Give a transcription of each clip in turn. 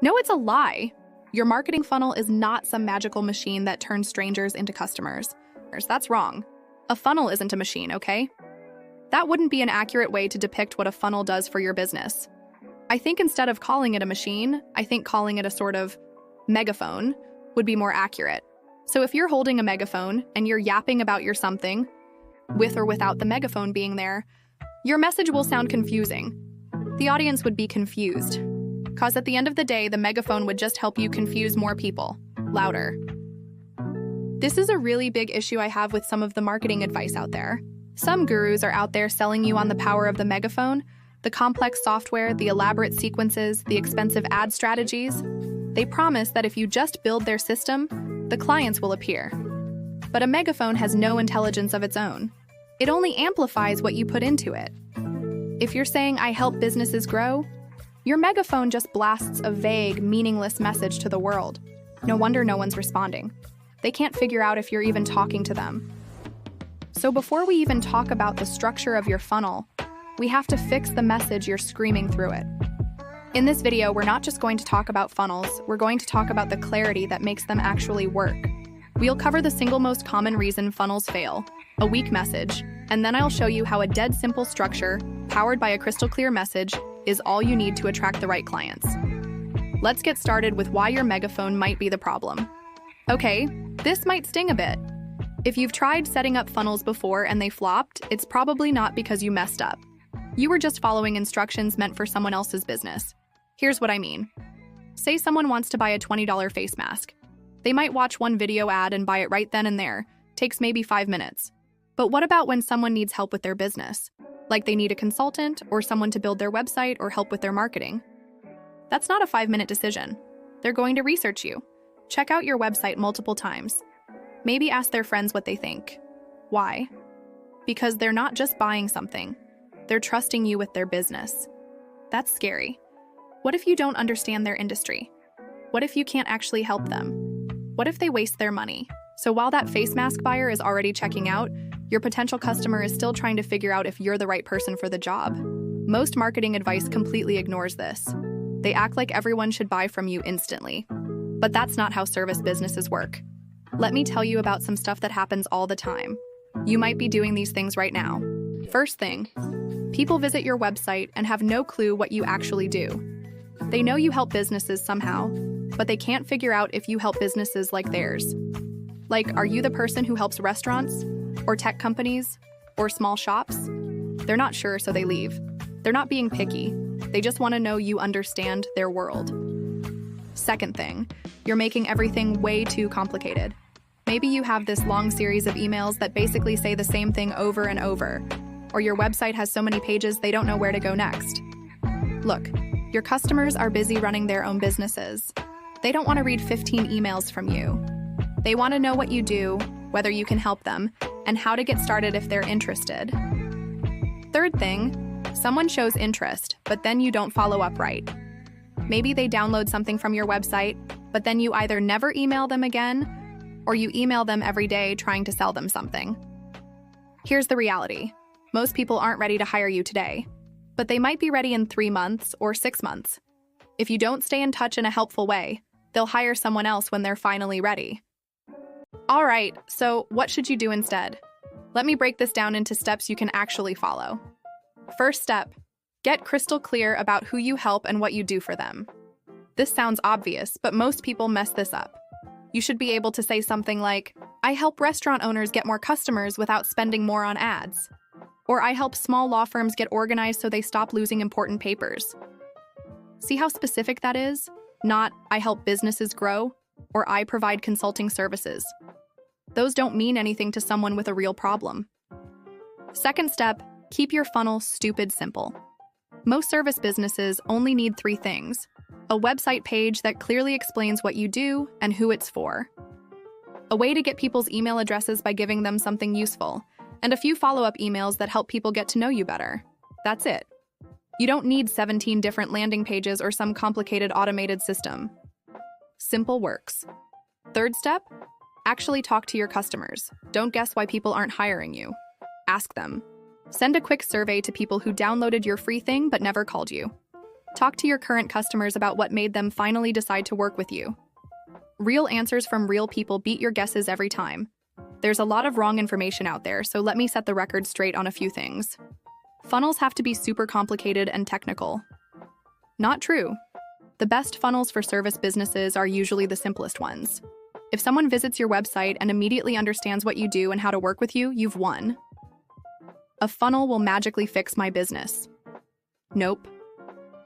No, it's a lie. Your marketing funnel is not some magical machine that turns strangers into customers. That's wrong. A funnel isn't a machine, okay? That wouldn't be an accurate way to depict what a funnel does for your business. I think instead of calling it a machine, I think calling it a sort of megaphone would be more accurate. So if you're holding a megaphone and you're yapping about your something, with or without the megaphone being there, your message will sound confusing. The audience would be confused. Because at the end of the day, the megaphone would just help you confuse more people, louder. This is a really big issue I have with some of the marketing advice out there. Some gurus are out there selling you on the power of the megaphone, the complex software, the elaborate sequences, the expensive ad strategies. They promise that if you just build their system, the clients will appear. But a megaphone has no intelligence of its own. It only amplifies what you put into it. If you're saying, "I help businesses grow," your megaphone just blasts a vague, meaningless message to the world. No wonder no one's responding. They can't figure out if you're even talking to them. So before we even talk about the structure of your funnel, we have to fix the message you're screaming through it. In this video, we're not just going to talk about funnels, we're going to talk about the clarity that makes them actually work. We'll cover the single most common reason funnels fail, a weak message, and then I'll show you how a dead simple structure, powered by a crystal clear message, is all you need to attract the right clients. Let's get started with why your megaphone might be the problem. Okay, this might sting a bit. If you've tried setting up funnels before and they flopped, it's probably not because you messed up. You were just following instructions meant for someone else's business. Here's what I mean. Say someone wants to buy a $20 face mask. They might watch one video ad and buy it right then and there. Takes maybe 5 minutes. But what about when someone needs help with their business? Like they need a consultant or someone to build their website or help with their marketing? That's not a 5-minute decision. They're going to research you. Check out your website multiple times. Maybe ask their friends what they think. Why? Because they're not just buying something. They're trusting you with their business. That's scary. What if you don't understand their industry? What if you can't actually help them? What if they waste their money? So while that face mask buyer is already checking out, your potential customer is still trying to figure out if you're the right person for the job. Most marketing advice completely ignores this. They act like everyone should buy from you instantly. But that's not how service businesses work. Let me tell you about some stuff that happens all the time. You might be doing these things right now. First thing, people visit your website and have no clue what you actually do. They know you help businesses somehow, but they can't figure out if you help businesses like theirs. Like, are you the person who helps restaurants, or tech companies, or small shops? They're not sure, so they leave. They're not being picky. They just want to know you understand their world. Second thing, you're making everything way too complicated. Maybe you have this long series of emails that basically say the same thing over and over, or your website has so many pages they don't know where to go next. Look, your customers are busy running their own businesses. They don't want to read 15 emails from you. They want to know what you do, whether you can help them, and how to get started if they're interested. Third thing, someone shows interest, but then you don't follow up right. Maybe they download something from your website, but then you either never email them again, or you email them every day trying to sell them something. Here's the reality. Most people aren't ready to hire you today, but they might be ready in 3 months or 6 months. If you don't stay in touch in a helpful way, they'll hire someone else when they're finally ready. All right, so what should you do instead? Let me break this down into steps you can actually follow. First step, get crystal clear about who you help and what you do for them. This sounds obvious, but most people mess this up. You should be able to say something like, "I help restaurant owners get more customers without spending more on ads." Or, "I help small law firms get organized so they stop losing important papers." See how specific that is? Not, "I help businesses grow," or "I provide consulting services." Those don't mean anything to someone with a real problem. Second step, keep your funnel stupid simple. Most service businesses only need 3 things: a website page that clearly explains what you do and who it's for, a way to get people's email addresses by giving them something useful, and a few follow-up emails that help people get to know you better. That's it. You don't need 17 different landing pages or some complicated automated system. Simple works. Third step, actually talk to your customers. Don't guess why people aren't hiring you. Ask them. Send a quick survey to people who downloaded your free thing but never called you. Talk to your current customers about what made them finally decide to work with you. Real answers from real people beat your guesses every time. There's a lot of wrong information out there, so let me set the record straight on a few things. Funnels have to be super complicated and technical. Not true. The best funnels for service businesses are usually the simplest ones. If someone visits your website and immediately understands what you do and how to work with you, you've won. A funnel will magically fix my business. Nope.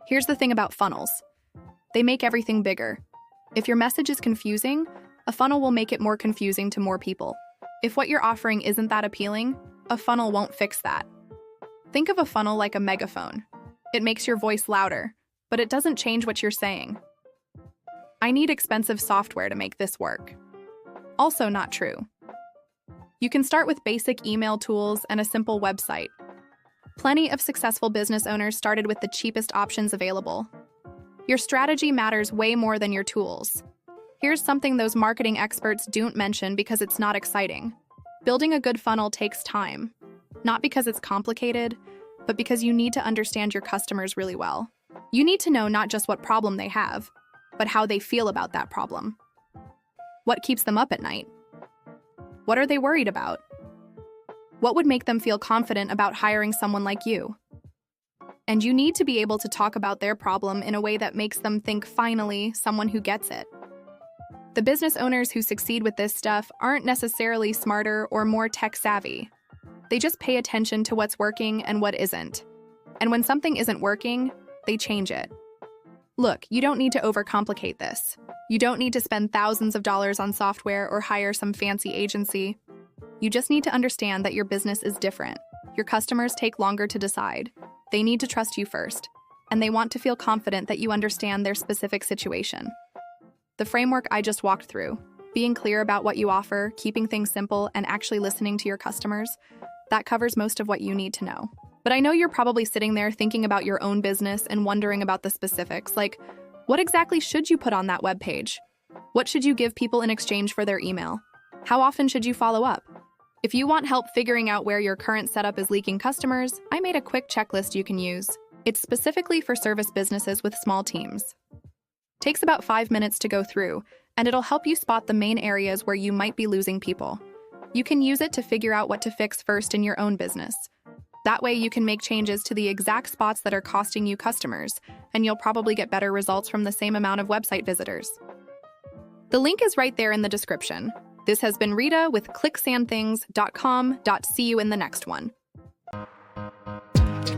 Here's the thing about funnels. They make everything bigger. If your message is confusing, a funnel will make it more confusing to more people. If what you're offering isn't that appealing, a funnel won't fix that. Think of a funnel like a megaphone. It makes your voice louder, but it doesn't change what you're saying. I need expensive software to make this work. Also not true. You can start with basic email tools and a simple website. Plenty of successful business owners started with the cheapest options available. Your strategy matters way more than your tools. Here's something those marketing experts don't mention because it's not exciting. Building a good funnel takes time. Not because it's complicated, but because you need to understand your customers really well. You need to know not just what problem they have, but how they feel about that problem. What keeps them up at night? What are they worried about? What would make them feel confident about hiring someone like you? And you need to be able to talk about their problem in a way that makes them think, finally, someone who gets it. The business owners who succeed with this stuff aren't necessarily smarter or more tech-savvy. They just pay attention to what's working and what isn't. And when something isn't working, they change it. Look, you don't need to overcomplicate this. You don't need to spend thousands of dollars on software or hire some fancy agency. You just need to understand that your business is different. Your customers take longer to decide. They need to trust you first, and they want to feel confident that you understand their specific situation. The framework I just walked through, being clear about what you offer, keeping things simple, and actually listening to your customers, that covers most of what you need to know. But I know you're probably sitting there thinking about your own business and wondering about the specifics, like, what exactly should you put on that web page? What should you give people in exchange for their email? How often should you follow up? If you want help figuring out where your current setup is leaking customers, I made a quick checklist you can use. It's specifically for service businesses with small teams. Takes about 5 minutes to go through, and it'll help you spot the main areas where you might be losing people. You can use it to figure out what to fix first in your own business. That way you can make changes to the exact spots that are costing you customers, and you'll probably get better results from the same amount of website visitors. The link is right there in the description. This has been Rita with ClicksandThings.com. See you in the next one.